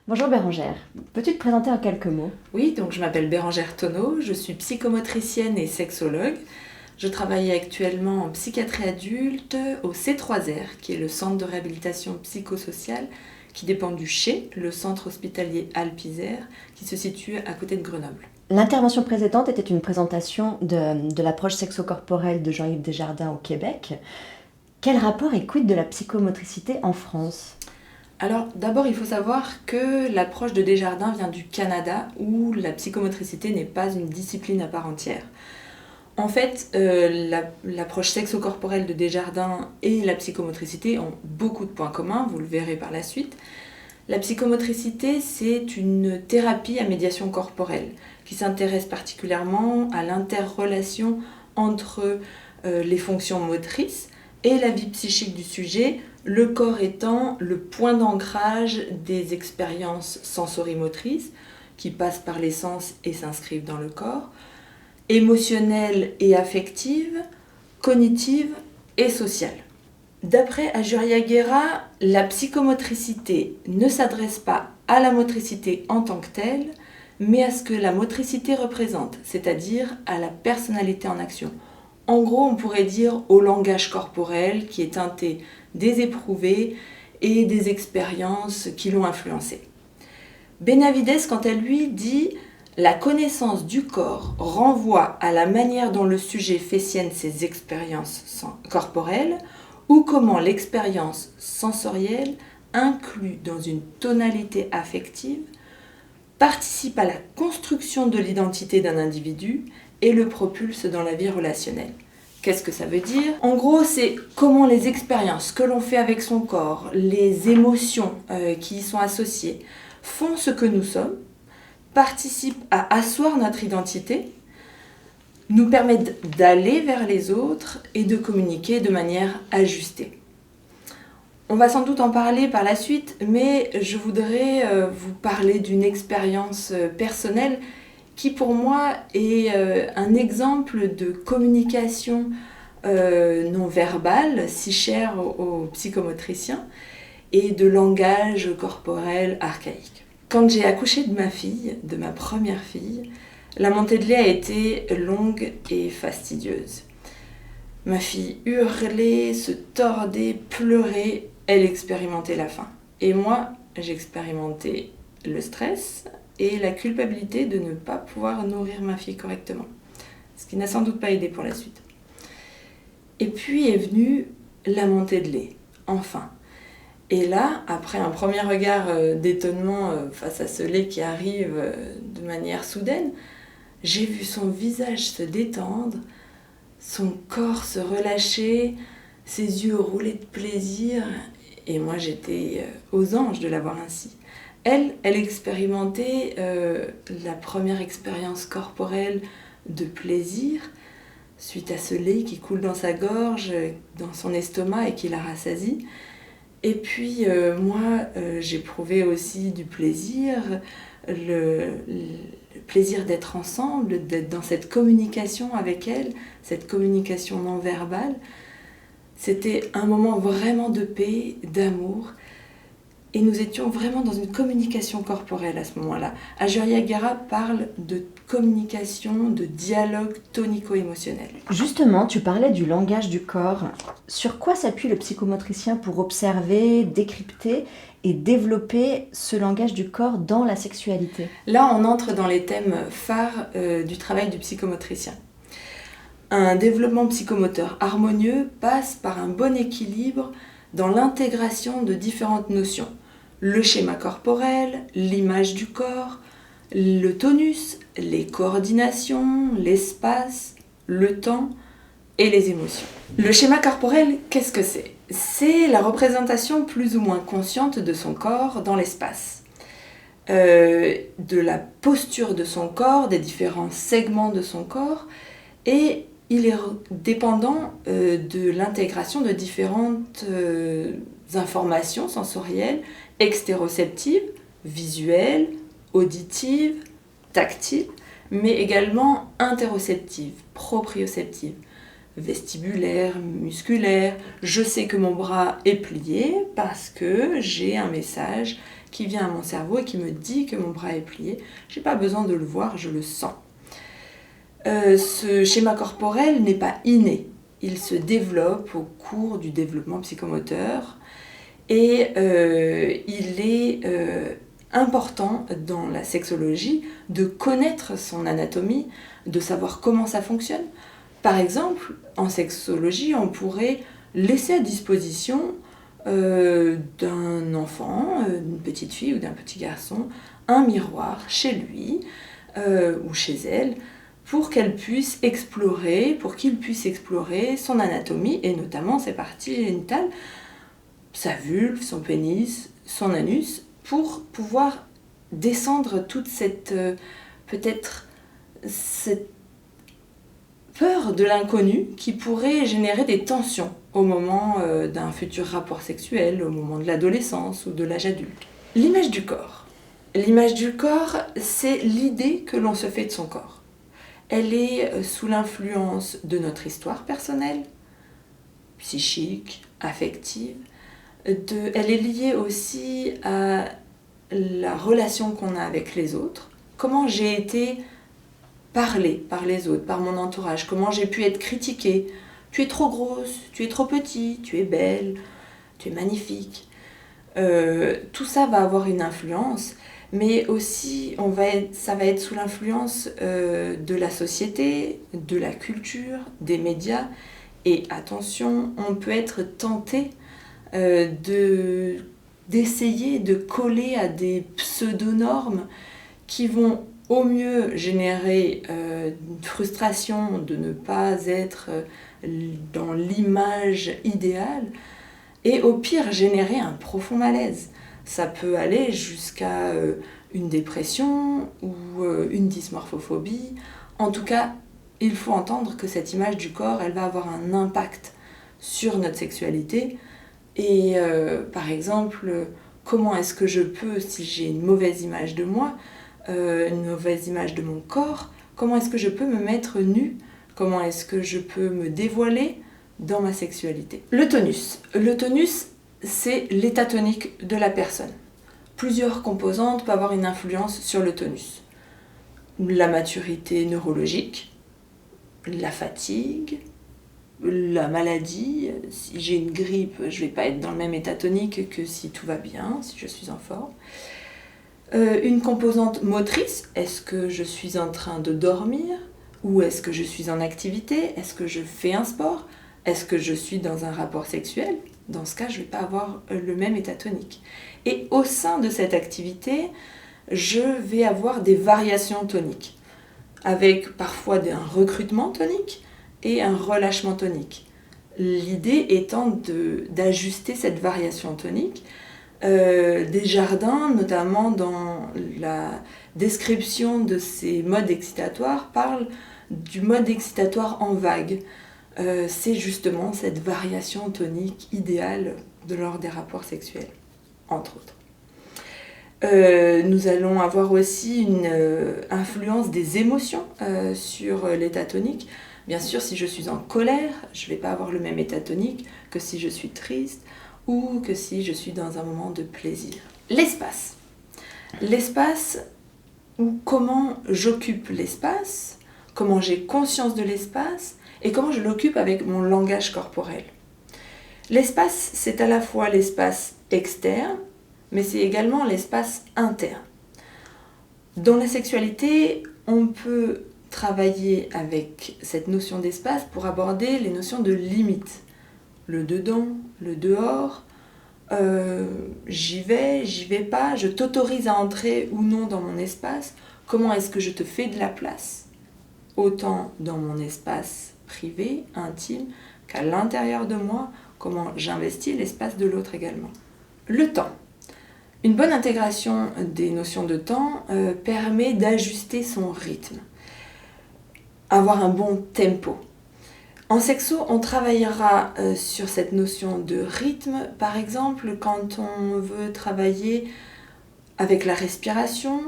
Bonjour Bérangère, peux-tu te présenter en quelques mots? Oui, donc je m'appelle Bérangère Tonneau, je suis psychomotricienne et sexologue. Je travaille actuellement en psychiatrie adulte au C3R, qui est le centre de réhabilitation psychosociale, qui dépend du CHE, le centre hospitalier Alpes-Isère, qui se situe à côté de Grenoble. L'intervention précédente était une présentation de l'approche sexo-corporelle de Jean-Yves Desjardins au Québec. Quel rapport et quid de la psychomotricité en France? Alors d'abord, il faut savoir que l'approche de Desjardins vient du Canada, où la psychomotricité n'est pas une discipline à part entière. En fait, l'approche sexo-corporelle de Desjardins et la psychomotricité ont beaucoup de points communs, vous le verrez par la suite. La psychomotricité, c'est une thérapie à médiation corporelle qui s'intéresse particulièrement à l'interrelation entre les fonctions motrices et la vie psychique du sujet, le corps étant le point d'ancrage des expériences sensorimotrices qui passent par les sens et s'inscrivent dans le corps, émotionnelle et affective, cognitive et sociale. D'après Ajuria Guerra, la psychomotricité ne s'adresse pas à la motricité en tant que telle, mais à ce que la motricité représente, c'est-à-dire à la personnalité en action. En gros, on pourrait dire au langage corporel qui est teinté des éprouvés et des expériences qui l'ont influencé. Benavides, quant à lui, dit « La connaissance du corps renvoie à la manière dont le sujet fait sienne ses expériences corporelles ou comment l'expérience sensorielle, inclue dans une tonalité affective, participe à la construction de l'identité d'un individu et le propulse dans la vie relationnelle. » Qu'est-ce que ça veut dire? En gros, c'est comment les expériences que l'on fait avec son corps, les émotions qui y sont associées, font ce que nous sommes, participent à asseoir notre identité, nous permettent d'aller vers les autres et de communiquer de manière ajustée. On va sans doute en parler par la suite, mais je voudrais vous parler d'une expérience personnelle qui pour moi est un exemple de communication non verbale, si chère aux psychomotriciens, et de langage corporel archaïque. Quand j'ai accouché de ma fille, de ma première fille, la montée de lait a été longue et fastidieuse. Ma fille hurlait, se tordait, pleurait, elle expérimentait la faim. Et moi, j'expérimentais le stress et la culpabilité de ne pas pouvoir nourrir ma fille correctement. Ce qui n'a sans doute pas aidé pour la suite. Et puis est venue la montée de lait, enfin. Et là, après un premier regard d'étonnement face à ce lait qui arrive de manière soudaine, j'ai vu son visage se détendre, son corps se relâcher, ses yeux rouler de plaisir, et moi j'étais aux anges de la voir ainsi. Elle expérimentait la première expérience corporelle de plaisir suite à ce lait qui coule dans sa gorge, dans son estomac et qui la rassasie. Et puis moi, j'éprouvais aussi du plaisir, le plaisir d'être ensemble, d'être dans cette communication avec elle, cette communication non verbale. C'était un moment vraiment de paix, d'amour. Et nous étions vraiment dans une communication corporelle à ce moment-là. Ajuria Guerra parle de communication, de dialogue tonico-émotionnel. Justement, tu parlais du langage du corps. Sur quoi s'appuie le psychomotricien pour observer, décrypter et développer ce langage du corps dans la sexualité? Là, on entre dans les thèmes phares du travail du psychomotricien. Un développement psychomoteur harmonieux passe par un bon équilibre dans l'intégration de différentes notions. Le schéma corporel, l'image du corps, le tonus, les coordinations, l'espace, le temps et les émotions. Le schéma corporel, qu'est-ce que c'est? C'est la représentation plus ou moins consciente de son corps dans l'espace. De la posture de son corps, des différents segments de son corps, et il est dépendant de l'intégration de différentes informations sensorielles, extéroceptives, visuelles, auditives, tactiles, mais également interoceptives, proprioceptives, vestibulaire, musculaire. Je sais que mon bras est plié parce que j'ai un message qui vient à mon cerveau et qui me dit que mon bras est plié. Je n'ai pas besoin de le voir, je le sens. Ce schéma corporel n'est pas inné. Il se développe au cours du développement psychomoteur et il est important dans la sexologie de connaître son anatomie, de savoir comment ça fonctionne. Par exemple, en sexologie, on pourrait laisser à disposition d'un enfant, d'une petite fille ou d'un petit garçon, un miroir chez lui ou chez elle pour qu'elle puisse explorer, pour qu'il puisse explorer son anatomie et notamment ses parties génitales, sa vulve, son pénis, son anus, pour pouvoir descendre toute cette peut-être cette peur de l'inconnu qui pourrait générer des tensions au moment d'un futur rapport sexuel, au moment de l'adolescence ou de l'âge adulte. L'image du corps. L'image du corps, c'est l'idée que l'on se fait de son corps. Elle est sous l'influence de notre histoire personnelle, psychique, affective. Elle est liée aussi à la relation qu'on a avec les autres. Comment j'ai été parlée par les autres, par mon entourage. Comment j'ai pu être critiquée. Tu es trop grosse, tu es trop petite, tu es belle, tu es magnifique. Tout ça va avoir une influence. Mais aussi, ça va être sous l'influence de la société, de la culture, des médias. Et attention, on peut être tenté d'essayer de coller à des pseudo-normes qui vont au mieux générer une frustration de ne pas être dans l'image idéale et au pire générer un profond malaise. Ça peut aller jusqu'à une dépression ou une dysmorphophobie. En tout cas, il faut entendre que cette image du corps, elle va avoir un impact sur notre sexualité. Et par exemple, comment est-ce que je peux, si j'ai une mauvaise image de moi, une mauvaise image de mon corps, comment est-ce que je peux me mettre nue? Comment est-ce que je peux me dévoiler dans ma sexualité? Le tonus. Le tonus, c'est l'état tonique de la personne. Plusieurs composantes peuvent avoir une influence sur le tonus. La maturité neurologique, la fatigue, la maladie. Si j'ai une grippe, je ne vais pas être dans le même état tonique que si tout va bien, si je suis en forme. Une composante motrice, est-ce que je suis en train de dormir ou est-ce que je suis en activité? Est-ce que je fais un sport? Est-ce que je suis dans un rapport sexuel? Dans ce cas, je ne vais pas avoir le même état tonique. Et au sein de cette activité, je vais avoir des variations toniques, avec parfois un recrutement tonique et un relâchement tonique. L'idée étant d'ajuster cette variation tonique. Desjardins, notamment dans la description de ces modes excitatoires, parlent du mode excitatoire en vague. C'est justement cette variation tonique idéale lors des rapports sexuels, entre autres. Nous allons avoir aussi une influence des émotions sur l'état tonique. Bien sûr, si je suis en colère, je ne vais pas avoir le même état tonique que si je suis triste ou que si je suis dans un moment de plaisir. L'espace. L'espace, ou comment j'occupe l'espace, comment j'ai conscience de l'espace, et comment je l'occupe avec mon langage corporel. L'espace, c'est à la fois l'espace externe, mais c'est également l'espace interne. Dans la sexualité, on peut travailler avec cette notion d'espace pour aborder les notions de limite. Le dedans, le dehors, j'y vais pas, je t'autorise à entrer ou non dans mon espace, comment est-ce que je te fais de la place, autant dans mon espace privé, intime, qu'à l'intérieur de moi, comment j'investis l'espace de l'autre également. Le temps. Une bonne intégration des notions de temps permet d'ajuster son rythme, avoir un bon tempo. En sexo, on travaillera sur cette notion de rythme, par exemple quand on veut travailler avec la respiration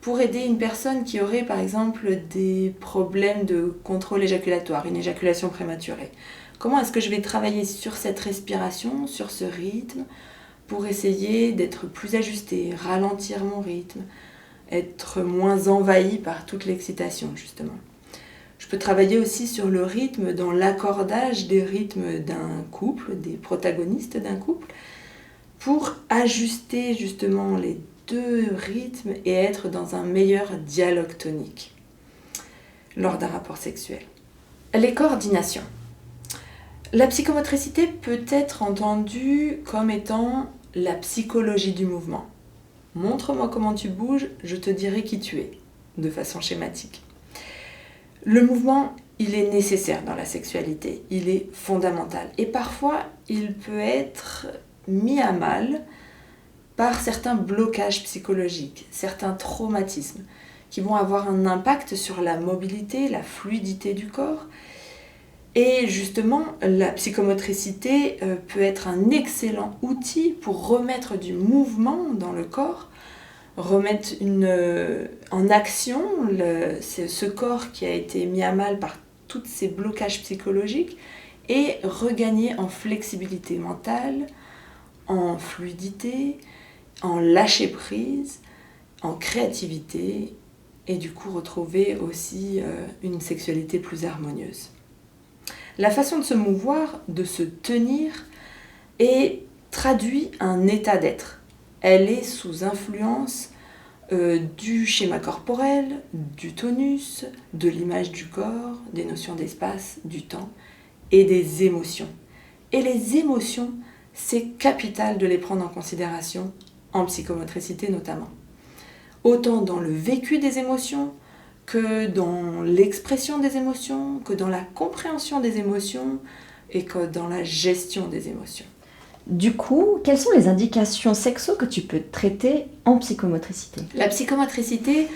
pour aider une personne qui aurait par exemple des problèmes de contrôle éjaculatoire, une éjaculation prématurée. Comment est-ce que je vais travailler sur cette respiration, sur ce rythme, pour essayer d'être plus ajustée, ralentir mon rythme, être moins envahie par toute l'excitation justement. Je peux travailler aussi sur le rythme dans l'accordage des rythmes d'un couple, des protagonistes d'un couple, pour ajuster justement les deux rythmes et être dans un meilleur dialogue tonique lors d'un rapport sexuel. Les coordinations. La psychomotricité peut être entendue comme étant la psychologie du mouvement. Montre-moi comment tu bouges, je te dirai qui tu es, de façon schématique. Le mouvement, il est nécessaire dans la sexualité, il est fondamental. Et parfois, il peut être mis à mal par certains blocages psychologiques, certains traumatismes qui vont avoir un impact sur la mobilité, la fluidité du corps. Et justement, la psychomotricité peut être un excellent outil pour remettre du mouvement dans le corps, remettre en action ce corps qui a été mis à mal par tous ces blocages psychologiques et regagner en flexibilité mentale, en fluidité, en lâcher prise, en créativité et du coup retrouver aussi une sexualité plus harmonieuse. La façon de se mouvoir, de se tenir, traduit un état d'être. Elle est sous influence du schéma corporel, du tonus, de l'image du corps, des notions d'espace, du temps et des émotions. Et les émotions, c'est capital de les prendre en considération, en psychomotricité notamment. Autant dans le vécu des émotions, que dans l'expression des émotions, que dans la compréhension des émotions et que dans la gestion des émotions. Du coup, quelles sont les indications sexo que tu peux traiter en psychomotricité ? La psychomotricité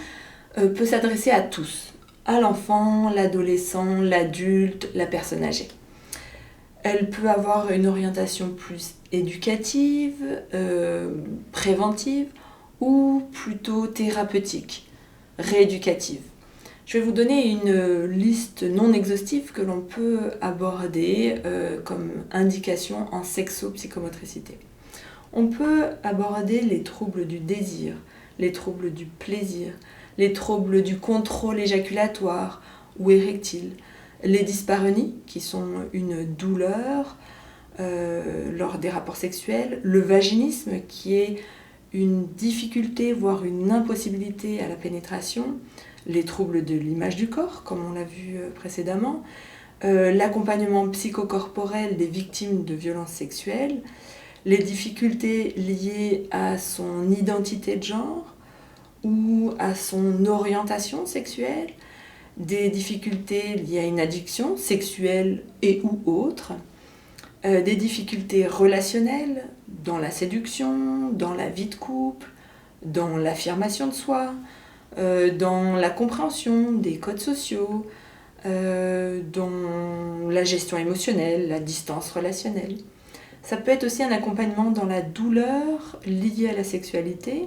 peut s'adresser à tous, à l'enfant, l'adolescent, l'adulte, la personne âgée. Elle peut avoir une orientation plus éducative, préventive ou plutôt thérapeutique, rééducative. Je vais vous donner une liste non exhaustive que l'on peut aborder comme indication en sexo-psychomotricité. On peut aborder les troubles du désir, les troubles du plaisir, les troubles du contrôle éjaculatoire ou érectile, les dyspareunies qui sont une douleur lors des rapports sexuels, le vaginisme qui est une difficulté voire une impossibilité à la pénétration, les troubles de l'image du corps, comme on l'a vu précédemment, l'accompagnement psychocorporel des victimes de violences sexuelles, les difficultés liées à son identité de genre ou à son orientation sexuelle, des difficultés liées à une addiction sexuelle et ou autre, des difficultés relationnelles dans la séduction, dans la vie de couple, dans l'affirmation de soi, dans la compréhension des codes sociaux, dans la gestion émotionnelle, la distance relationnelle. Ça peut être aussi un accompagnement dans la douleur liée à la sexualité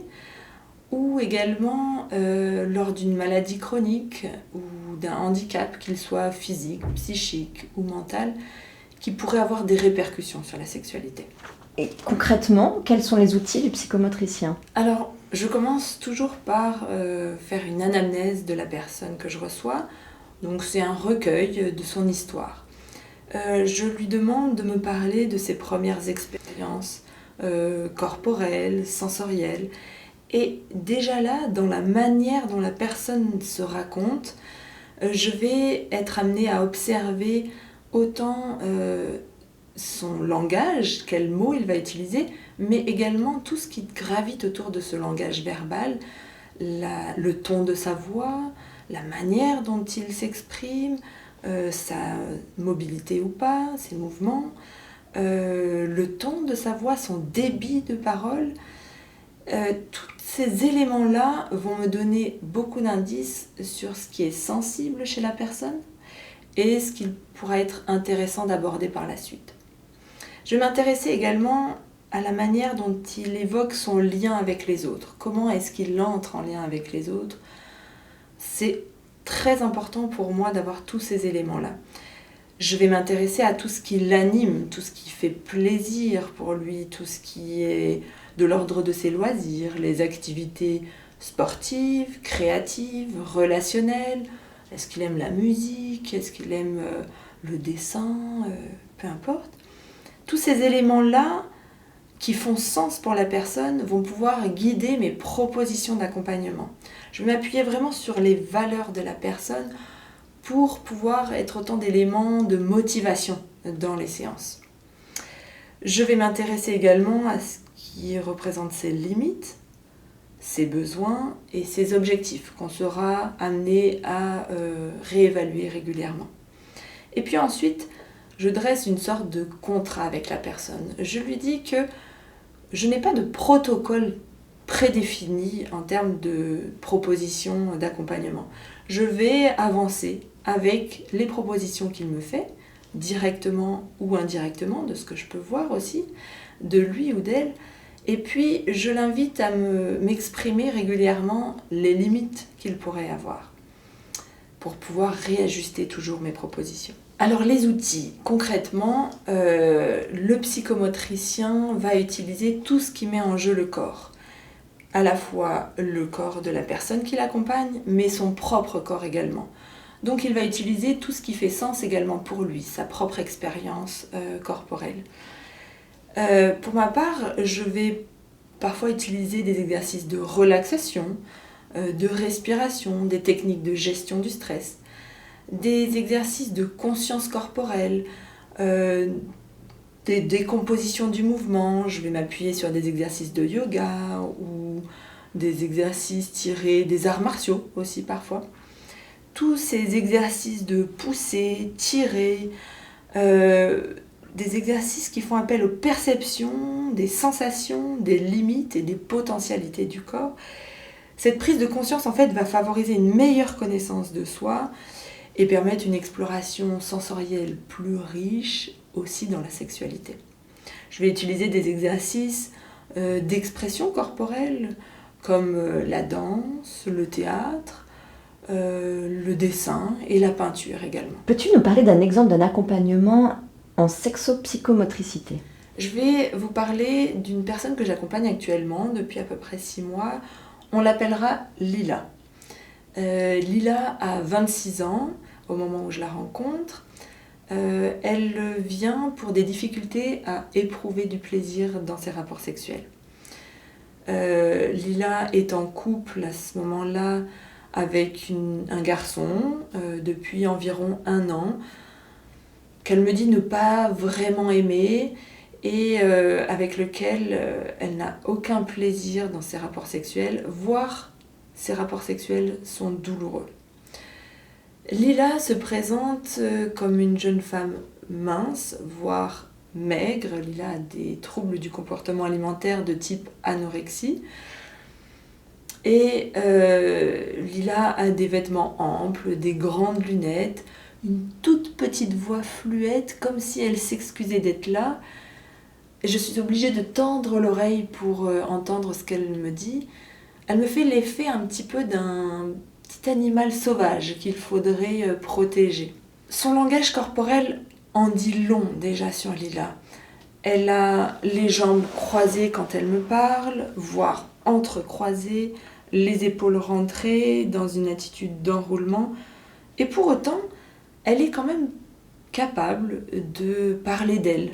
ou également lors d'une maladie chronique ou d'un handicap, qu'il soit physique, psychique ou mental, qui pourrait avoir des répercussions sur la sexualité. Et concrètement, quels sont les outils du psychomotricien ? Alors, je commence toujours par faire une anamnèse de la personne que je reçois. Donc, c'est un recueil de son histoire. Je lui demande de me parler de ses premières expériences corporelles, sensorielles. Et déjà là, dans la manière dont la personne se raconte, je vais être amenée à observer autant son langage, quels mots il va utiliser, mais également tout ce qui gravite autour de ce langage verbal, le ton de sa voix, la manière dont il s'exprime, sa mobilité ou pas, ses mouvements, le ton de sa voix, son débit de parole. Tous ces éléments-là vont me donner beaucoup d'indices sur ce qui est sensible chez la personne et ce qu'il pourra être intéressant d'aborder par la suite. Je vais m'intéresser également à la manière dont il évoque son lien avec les autres. Comment est-ce qu'il entre en lien avec les autres? C'est très important pour moi d'avoir tous ces éléments-là. Je vais m'intéresser à tout ce qui l'anime, tout ce qui fait plaisir pour lui, tout ce qui est de l'ordre de ses loisirs, les activités sportives, créatives, relationnelles. Est-ce qu'il aime la musique? Est-ce qu'il aime le dessin? Peu importe. Tous ces éléments-là qui font sens pour la personne vont pouvoir guider mes propositions d'accompagnement. Je vais m'appuyer vraiment sur les valeurs de la personne pour pouvoir être autant d'éléments de motivation dans les séances. Je vais m'intéresser également à ce qui représente ses limites, ses besoins et ses objectifs qu'on sera amené à réévaluer régulièrement. Et puis ensuite, je dresse une sorte de contrat avec la personne. Je lui dis que je n'ai pas de protocole prédéfini en termes de propositions d'accompagnement. Je vais avancer avec les propositions qu'il me fait, directement ou indirectement, de ce que je peux voir aussi, de lui ou d'elle. Et puis, je l'invite à m'exprimer régulièrement les limites qu'il pourrait avoir pour pouvoir réajuster toujours mes propositions. Alors les outils, concrètement, le psychomotricien va utiliser tout ce qui met en jeu le corps. À la fois le corps de la personne qui l'accompagne, mais son propre corps également. Donc il va utiliser tout ce qui fait sens également pour lui, sa propre expérience corporelle. Pour ma part, je vais parfois utiliser des exercices de relaxation, de respiration, des techniques de gestion du stress, des exercices de conscience corporelle, des décompositions du mouvement. Je vais m'appuyer sur des exercices de yoga ou des exercices tirés des arts martiaux aussi parfois. Tous ces exercices de pousser, tirer, des exercices qui font appel aux perceptions, des sensations, des limites et des potentialités du corps. Cette prise de conscience en fait va favoriser une meilleure connaissance de soi et permettre une exploration sensorielle plus riche aussi dans la sexualité. Je vais utiliser des exercices d'expression corporelle comme la danse, le théâtre, le dessin et la peinture également. Peux-tu nous parler d'un exemple d'un accompagnement en sexopsychomotricité? Je vais vous parler d'une personne que j'accompagne actuellement depuis à peu près 6 mois. On l'appellera Lila. Lila a 26 ans au moment où je la rencontre. Elle vient pour des difficultés à éprouver du plaisir dans ses rapports sexuels. Lila est en couple à ce moment-là avec un garçon depuis environ 1 an qu'elle me dit ne pas vraiment aimer et avec lequel elle n'a aucun plaisir dans ses rapports sexuels, voire ses rapports sexuels sont douloureux. Lila se présente comme une jeune femme mince, voire maigre. Lila a des troubles du comportement alimentaire de type anorexie. Et Lila a des vêtements amples, des grandes lunettes, une toute petite voix fluette, comme si elle s'excusait d'être là. Je suis obligée de tendre l'oreille pour entendre ce qu'elle me dit. Elle me fait l'effet un petit peu d'un petit animal sauvage qu'il faudrait protéger. Son langage corporel en dit long déjà sur Lila. Elle a les jambes croisées quand elle me parle, voire entrecroisées, les épaules rentrées dans une attitude d'enroulement. Et pour autant, elle est quand même capable de parler d'elle,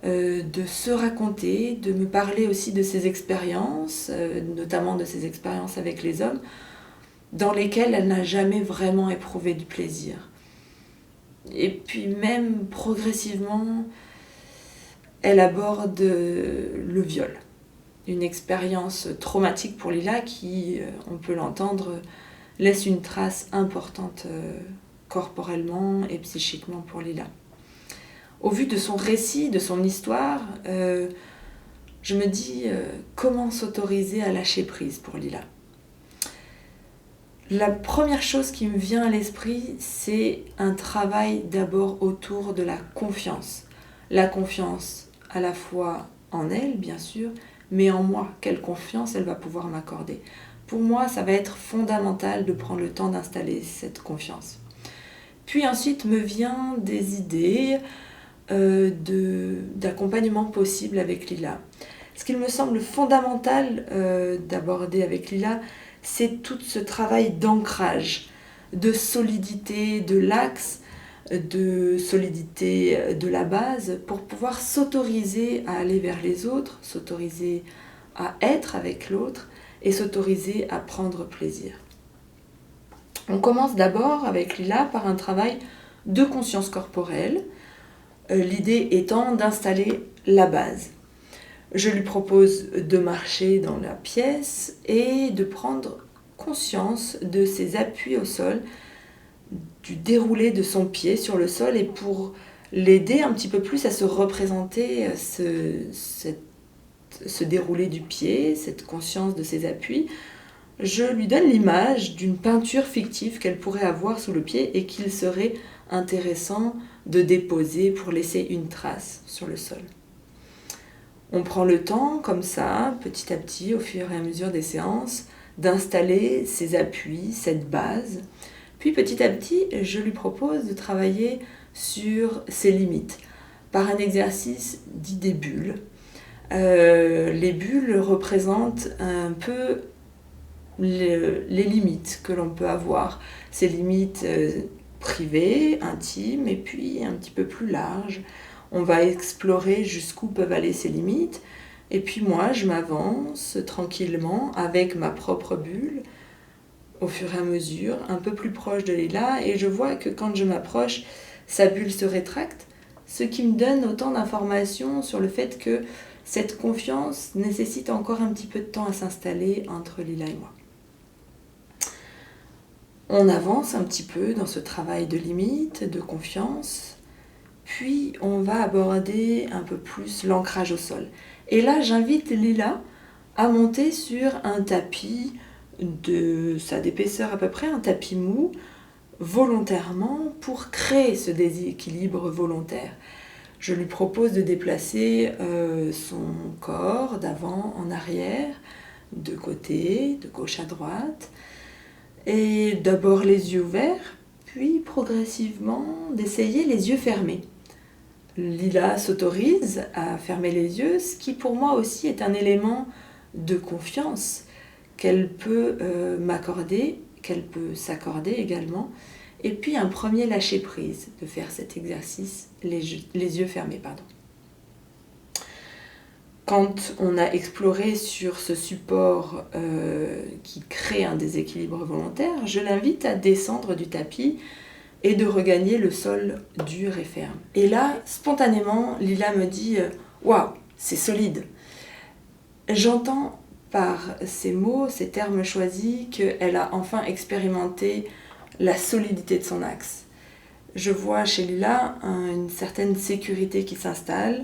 de se raconter, de me parler aussi de ses expériences, notamment de ses expériences avec les hommes, dans lesquelles elle n'a jamais vraiment éprouvé du plaisir. Et puis même progressivement, elle aborde le viol. Une expérience traumatique pour Lila qui, on peut l'entendre, laisse une trace importante corporellement et psychiquement pour Lila. Au vu de son récit, de son histoire, je me dis comment s'autoriser à lâcher prise pour Lila. La première chose qui me vient à l'esprit, c'est un travail d'abord autour de la confiance. La confiance à la fois en elle, bien sûr, mais en moi, quelle confiance elle va pouvoir m'accorder. Pour moi, ça va être fondamental de prendre le temps d'installer cette confiance. Puis ensuite me vient des idées d'accompagnement possible avec Lila. Ce qu'il me semble fondamental d'aborder avec Lila, c'est tout ce travail d'ancrage, de solidité de l'axe, de solidité de la base, pour pouvoir s'autoriser à aller vers les autres, s'autoriser à être avec l'autre et s'autoriser à prendre plaisir. On commence d'abord avec Lila par un travail de conscience corporelle, l'idée étant d'installer la base. Je lui propose de marcher dans la pièce et de prendre conscience de ses appuis au sol, du déroulé de son pied sur le sol, et pour l'aider un petit peu plus à se représenter ce déroulé du pied, cette conscience de ses appuis, je lui donne l'image d'une peinture fictive qu'elle pourrait avoir sous le pied et qu'il serait intéressant de déposer pour laisser une trace sur le sol. On prend le temps, comme ça, petit à petit, au fur et à mesure des séances, d'installer ces appuis, cette base. Puis petit à petit, je lui propose de travailler sur ses limites par un exercice dit des bulles. Les bulles représentent un peu les limites que l'on peut avoir, ces limites privées, intimes, et puis un petit peu plus larges. On va explorer jusqu'où peuvent aller ces limites, et puis moi je m'avance tranquillement avec ma propre bulle, au fur et à mesure, un peu plus proche de Lila, et je vois que quand je m'approche, sa bulle se rétracte, ce qui me donne autant d'informations sur le fait que cette confiance nécessite encore un petit peu de temps à s'installer entre Lila et moi. On avance un petit peu dans ce travail de limite, de confiance, puis on va aborder un peu plus l'ancrage au sol. Et là, j'invite Lila à monter sur un tapis de ça d'épaisseur à peu près, un tapis mou, volontairement, pour créer ce déséquilibre volontaire. Je lui propose de déplacer son corps d'avant en arrière, de côté, de gauche à droite, et d'abord les yeux ouverts, puis progressivement d'essayer les yeux fermés. Lila s'autorise à fermer les yeux, ce qui pour moi aussi est un élément de confiance qu'elle peut m'accorder, qu'elle peut s'accorder également. Et puis un premier lâcher-prise de faire cet exercice, les yeux fermés. Quand on a exploré sur ce support qui crée un déséquilibre volontaire, je l'invite à descendre du tapis et de regagner le sol dur et ferme. Et là, spontanément, Lila me dit « Waouh, c'est solide !» J'entends par ces mots, ces termes choisis, qu'elle a enfin expérimenté la solidité de son axe. Je vois chez Lila une certaine sécurité qui s'installe,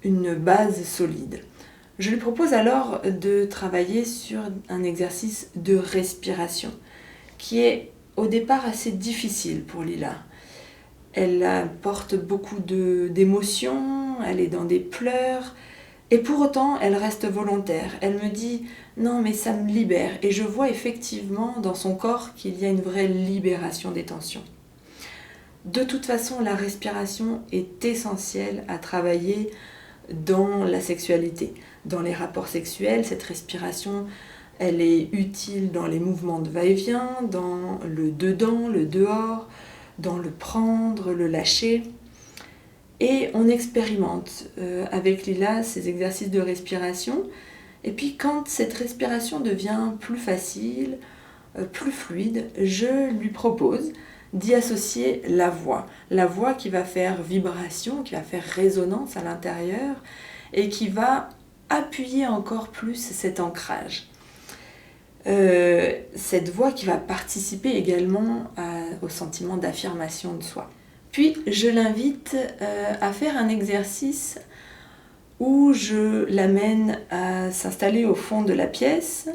une base solide. Je lui propose alors de travailler sur un exercice de respiration qui est au départ assez difficile pour Lila. Elle porte beaucoup d'émotions, elle est dans des pleurs, et pour autant elle reste volontaire. Elle me dit « non mais ça me libère » et je vois effectivement dans son corps qu'il y a une vraie libération des tensions. De toute façon, la respiration est essentielle à travailler dans la sexualité. Dans les rapports sexuels, cette respiration, elle est utile dans les mouvements de va-et-vient, dans le dedans, le dehors, dans le prendre, le lâcher. Et on expérimente avec Lila ces exercices de respiration. Et puis quand cette respiration devient plus facile, plus fluide, je lui propose d'y associer la voix qui va faire vibration, qui va faire résonance à l'intérieur et qui va appuyer encore plus cet ancrage. Cette voix qui va participer également au sentiment d'affirmation de soi. Puis je l'invite à faire un exercice où je l'amène à s'installer au fond de la pièce,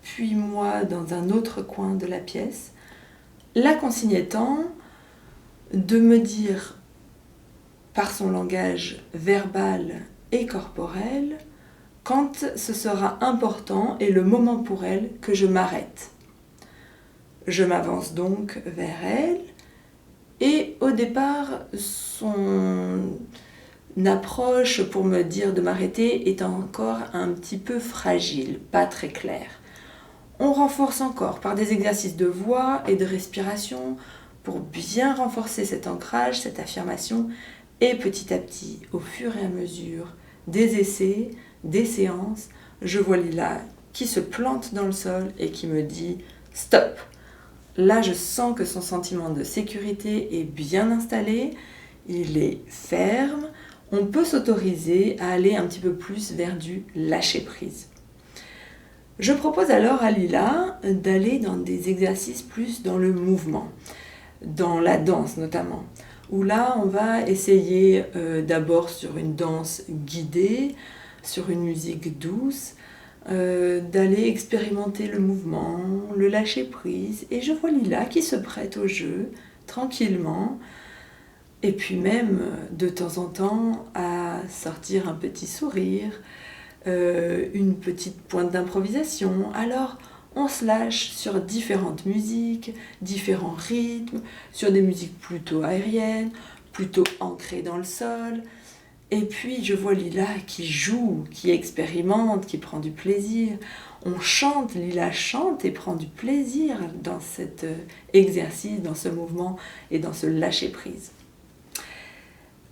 puis moi dans un autre coin de la pièce. La consigne étant de me dire par son langage verbal et corporelle quand ce sera important et le moment pour elle que je m'arrête. Je m'avance donc vers elle et au départ, son approche pour me dire de m'arrêter est encore un petit peu fragile, pas très claire. On renforce encore par des exercices de voix et de respiration pour bien renforcer cet ancrage, cette affirmation, et petit à petit, au fur et à mesure des essais, des séances, je vois Lila qui se plante dans le sol et qui me dit « Stop !» Là, je sens que son sentiment de sécurité est bien installé, il est ferme, on peut s'autoriser à aller un petit peu plus vers du lâcher-prise. Je propose alors à Lila d'aller dans des exercices plus dans le mouvement, dans la danse notamment, où là on va essayer d'abord sur une danse guidée, sur une musique douce, d'aller expérimenter le mouvement, le lâcher-prise, et je vois Lila qui se prête au jeu tranquillement, et puis même de temps en temps à sortir un petit sourire, une petite pointe d'improvisation. Alors on se lâche sur différentes musiques, différents rythmes, sur des musiques plutôt aériennes, plutôt ancrées dans le sol. Et puis je vois Lila qui joue, qui expérimente, qui prend du plaisir. On chante, Lila chante et prend du plaisir dans cet exercice, dans ce mouvement et dans ce lâcher-prise.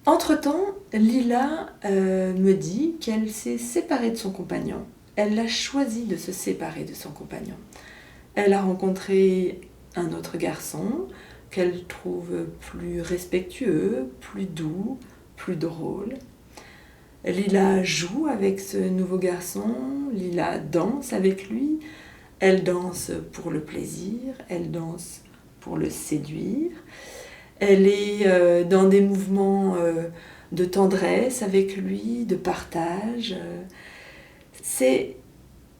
Entre-temps, Lila me dit qu'elle s'est séparée de son compagnon. Elle a choisi de se séparer de son compagnon. Elle a rencontré un autre garçon qu'elle trouve plus respectueux, plus doux, plus drôle. Lila joue avec ce nouveau garçon, Lila danse avec lui. Elle danse pour le plaisir, elle danse pour le séduire. Elle est dans des mouvements de tendresse avec lui, de partage. C'est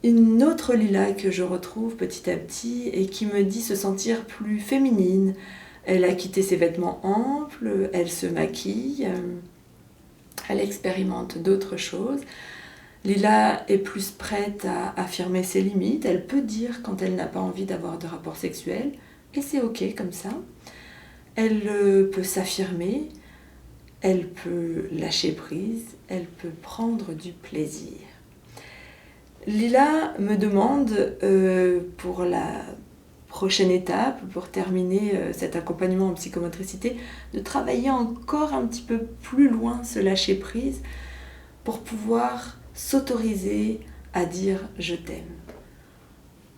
une autre Lila que je retrouve petit à petit et qui me dit se sentir plus féminine. Elle a quitté ses vêtements amples, elle se maquille, elle expérimente d'autres choses. Lila est plus prête à affirmer ses limites. Elle peut dire quand elle n'a pas envie d'avoir de rapport sexuel et c'est ok comme ça. Elle peut s'affirmer, elle peut lâcher prise, elle peut prendre du plaisir. Lila me demande pour la prochaine étape, pour terminer cet accompagnement en psychomotricité, de travailler encore un petit peu plus loin ce lâcher prise pour pouvoir s'autoriser à dire « je t'aime ».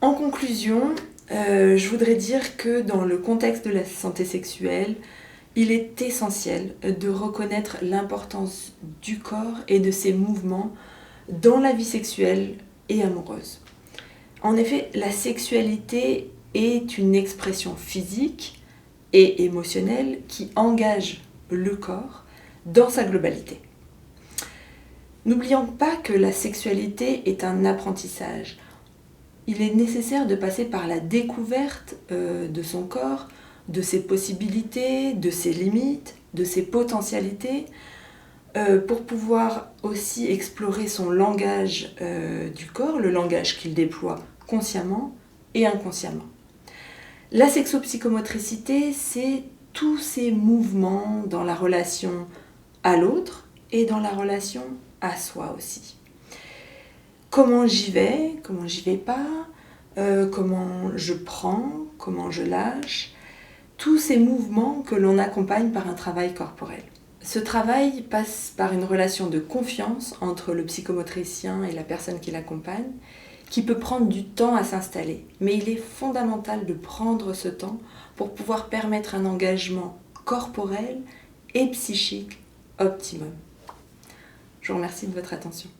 En conclusion, je voudrais dire que dans le contexte de la santé sexuelle, il est essentiel de reconnaître l'importance du corps et de ses mouvements dans la vie sexuelle et amoureuse. En effet, la sexualité est une expression physique et émotionnelle qui engage le corps dans sa globalité. N'oublions pas que la sexualité est un apprentissage. Il est nécessaire de passer par la découverte de son corps, de ses possibilités, de ses limites, de ses potentialités, pour pouvoir aussi explorer son langage du corps, le langage qu'il déploie consciemment et inconsciemment. La sexopsychomotricité, c'est tous ces mouvements dans la relation à l'autre et dans la relation à soi aussi. Comment j'y vais pas, comment je prends, comment je lâche, tous ces mouvements que l'on accompagne par un travail corporel. Ce travail passe par une relation de confiance entre le psychomotricien et la personne qui l'accompagne, qui peut prendre du temps à s'installer. Mais il est fondamental de prendre ce temps pour pouvoir permettre un engagement corporel et psychique optimum. Je vous remercie de votre attention.